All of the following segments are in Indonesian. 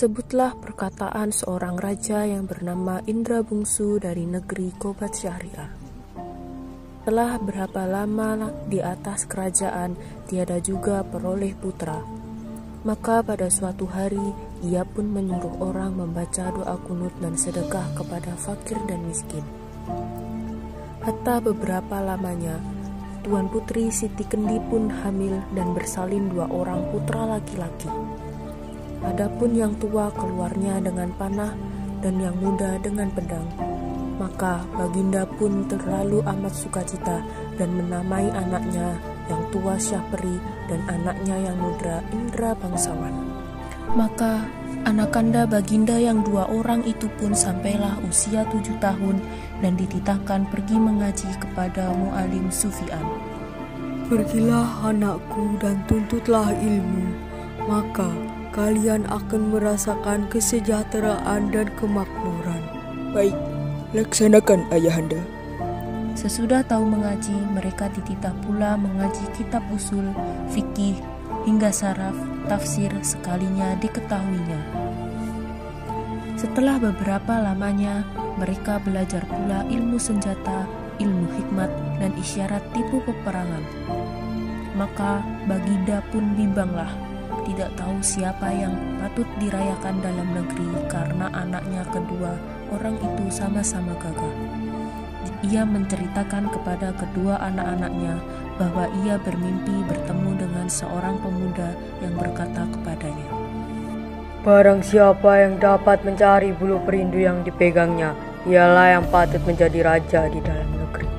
Tersebutlah perkataan seorang raja yang bernama Indra Bungsu dari negeri Qobat Syahriar. Telah berapa lama di atas kerajaan, tiada juga peroleh putra. Maka pada suatu hari, ia pun menyuruh orang membaca doa kunut dan sedekah kepada fakir dan miskin. Hatta beberapa lamanya, Tuan Putri Siti Kendi pun hamil dan bersalin 2 orang putra laki-laki. Adapun yang tua keluarnya dengan panah dan yang muda dengan pedang. Maka Baginda pun terlalu amat sukacita dan menamai anaknya yang tua Syahperi dan anaknya yang muda Indra Bangsawan. Maka anakanda Baginda yang 2 orang itu pun sampailah usia 7 tahun dan dititahkan pergi mengaji kepada Mu'alim Sufyan. Pergilah anakku dan tuntutlah ilmu, maka kalian akan merasakan kesejahteraan dan kemakmuran. Baik, laksanakan ayahanda. Sesudah tahu mengaji, mereka dititah pula mengaji kitab usul, fikih, hingga saraf, tafsir sekalinya diketahuinya. Setelah beberapa lamanya, mereka belajar pula ilmu senjata, ilmu hikmat, dan isyarat tipu peperangan. Maka Baginda pun bimbanglah, tidak tahu siapa yang patut dirayakan dalam negeri karena anaknya kedua orang itu sama-sama gagah. Ia menceritakan kepada kedua anak-anaknya bahwa ia bermimpi bertemu dengan seorang pemuda yang berkata kepadanya, Barang siapa yang dapat mencari bulu perindu yang dipegangnya, ialah yang patut menjadi raja di dalam negeri.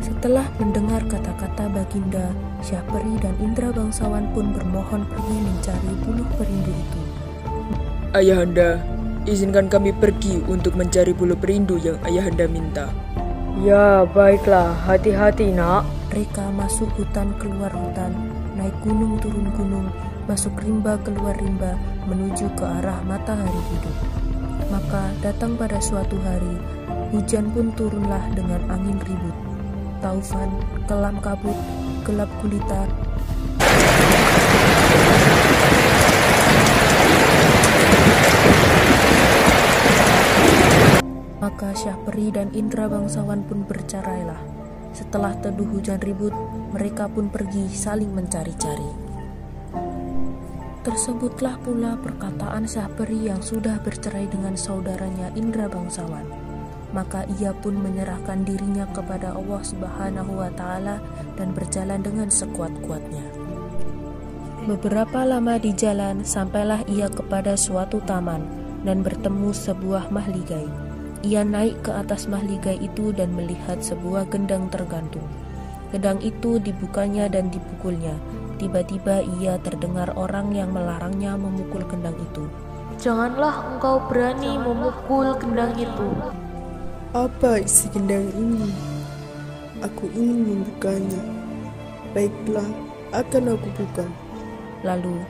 Setelah mendengar kata-kata Baginda, Syahperi dan Indra Bangsawan pun bermohon pergi mencari bulu perindu itu. Ayahanda, izinkan kami pergi untuk mencari bulu perindu yang ayahanda minta. Ya, baiklah, hati-hati nak. Mereka masuk hutan keluar hutan, naik gunung turun gunung, masuk rimba keluar rimba, menuju ke arah matahari hidup. Maka datang pada suatu hari, hujan pun turunlah dengan angin ribut. Taufan, kelam kabut, gelap gulita. Maka Syahperi dan Indra Bangsawan pun bercerailah. Setelah teduh hujan ribut, mereka pun pergi saling mencari-cari. Tersebutlah pula perkataan Syahperi yang sudah bercerai dengan saudaranya Indra Bangsawan. Maka ia pun menyerahkan dirinya kepada Allah Subhanahu wa Ta'ala dan berjalan dengan sekuat-kuatnya. Beberapa lama di jalan, sampailah ia kepada suatu taman dan bertemu sebuah mahligai. Ia naik ke atas mahligai itu dan melihat sebuah gendang tergantung. Gendang itu dibukanya dan dipukulnya. Tiba-tiba ia terdengar orang yang melarangnya memukul gendang itu. Janganlah engkau berani memukul gendang itu. Apa isi gendang ini? Aku ingin membukanya. Baiklah, akan aku buka. Lalu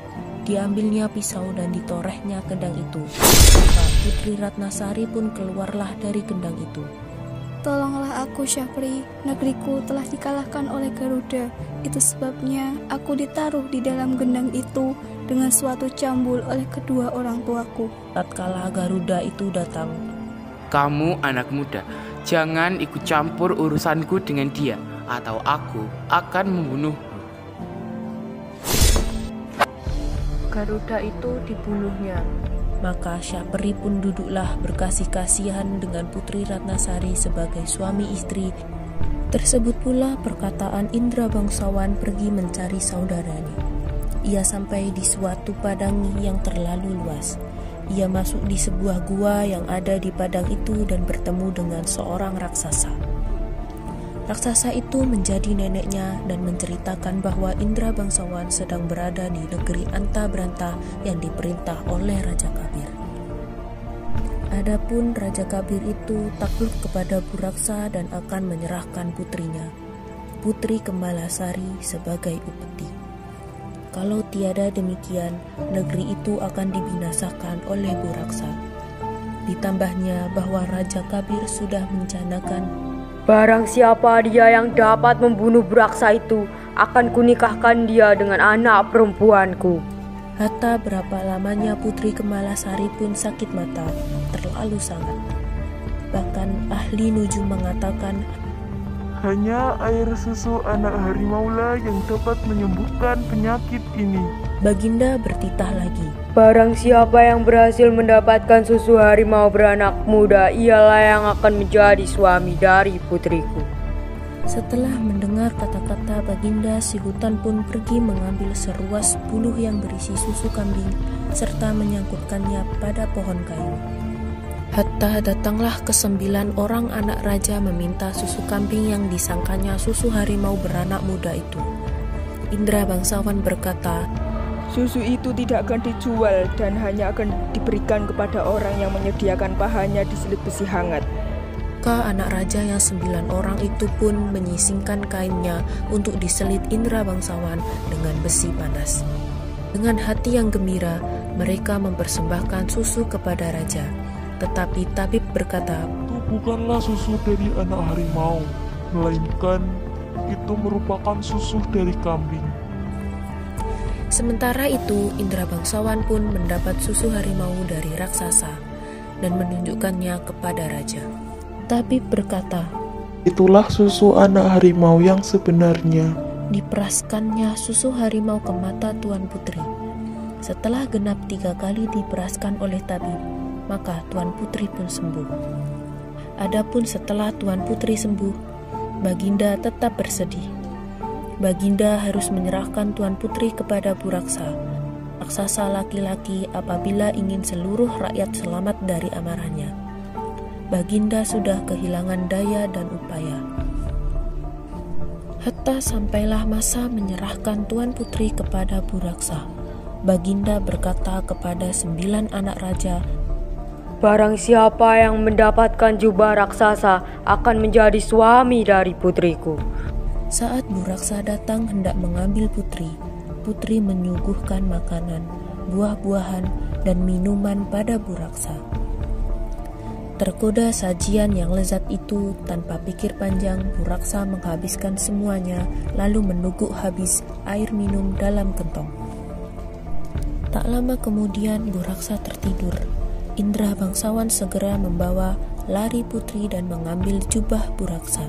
diambilnya pisau dan ditorehnya gendang itu. Maka Putri Ratnasari pun keluarlah dari gendang itu. Tolonglah aku Syahperi, negeriku telah dikalahkan oleh Garuda. Itu sebabnya aku ditaruh di dalam gendang itu dengan suatu cambul oleh kedua orang tuaku. Tatkala Garuda itu datang, Kamu anak muda, jangan ikut campur urusanku dengan dia, atau aku akan membunuhmu. Garuda itu dibunuhnya. Maka Syahperi pun duduklah berkasih kasihan dengan Putri Ratnasari sebagai suami istri. Tersebut pula perkataan Indra Bangsawan pergi mencari saudaranya. Ia sampai di suatu padang yang terlalu luas. Ia masuk di sebuah gua yang ada di padang itu dan bertemu dengan seorang raksasa. Raksasa itu menjadi neneknya dan menceritakan bahwa Indra Bangsawan sedang berada di negeri Anta Branta yang diperintah oleh Raja Kabir. Adapun Raja Kabir itu takluk kepada Buraksa dan akan menyerahkan putrinya, Putri Kembalasari, sebagai upeti. Kalau tiada demikian, negeri itu akan dibinasakan oleh Buraksa. Ditambahnya bahwa Raja Kabir sudah merencanakan, Barang siapa dia yang dapat membunuh Buraksa itu, akan kunikahkan dia dengan anak perempuanku. Hatta berapa lamanya Putri Kemalasari pun sakit mata, terlalu sangat. Bahkan ahli nujum mengatakan hanya air susu anak harimaulah yang dapat menyembuhkan penyakit ini. Baginda bertitah lagi. Barang siapa yang berhasil mendapatkan susu harimau beranak muda, ialah yang akan menjadi suami dari putriku. Setelah mendengar kata-kata Baginda, si hutan pun pergi mengambil seruas buluh yang berisi susu kambing serta menyangkutkannya pada pohon kayu. Hatta datanglah ke-9 orang anak raja meminta susu kambing yang disangkanya susu harimau beranak muda itu. Indra bangsawan berkata, Susu itu tidak akan dijual dan hanya akan diberikan kepada orang yang menyediakan pahanya diselit besi hangat. Maka anak raja yang 9 orang itu pun menyisingkan kainnya untuk diselit Indra bangsawan dengan besi panas. Dengan hati yang gembira, mereka mempersembahkan susu kepada raja. Tetapi tabib berkata, Itu bukanlah susu dari anak harimau, melainkan itu merupakan susu dari kambing. Sementara itu, Indra bangsawan pun mendapat susu harimau dari raksasa dan menunjukkannya kepada raja. Tabib berkata, Itulah susu anak harimau yang sebenarnya. Diperaskannya susu harimau ke mata Tuan Putri. Setelah genap 3 kali diperaskan oleh tabib, maka Tuan Putri pun sembuh. Adapun setelah Tuan Putri sembuh, Baginda tetap bersedih. Baginda harus menyerahkan Tuan Putri kepada Buraksa, raksasa laki-laki, apabila ingin seluruh rakyat selamat dari amarahnya. Baginda sudah kehilangan daya dan upaya. Hatta sampailah masa menyerahkan Tuan Putri kepada Buraksa. Baginda berkata kepada 9 anak raja, Barang siapa yang mendapatkan jubah raksasa akan menjadi suami dari putriku. Saat Buraksa datang hendak mengambil Putri, Putri menyuguhkan makanan, buah-buahan, dan minuman pada Buraksa. Tergoda sajian yang lezat itu, tanpa pikir panjang, Buraksa menghabiskan semuanya, lalu menuguk habis air minum dalam kentong. Tak lama kemudian Buraksa tertidur. Indra bangsawan segera membawa lari Putri dan mengambil jubah Buraksa.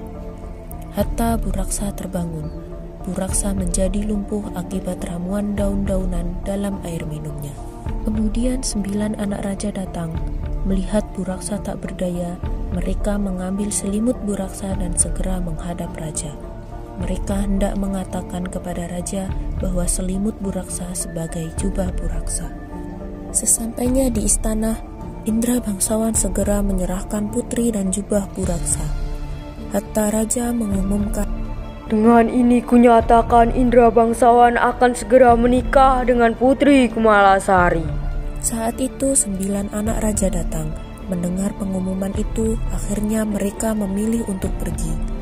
Hatta Buraksa terbangun. Buraksa menjadi lumpuh akibat ramuan daun-daunan dalam air minumnya. Kemudian 9 anak raja datang. Melihat Buraksa tak berdaya, mereka mengambil selimut Buraksa dan segera menghadap raja. Mereka hendak mengatakan kepada raja bahwa selimut Buraksa sebagai jubah Buraksa. Sesampainya di istana, Indra bangsawan segera menyerahkan Putri dan jubah Buraksa. Hatta raja mengumumkan, Dengan ini kunyatakan Indra bangsawan akan segera menikah dengan Putri Kemalasari. Saat itu 9 anak raja datang. Mendengar pengumuman itu, akhirnya mereka memilih untuk pergi.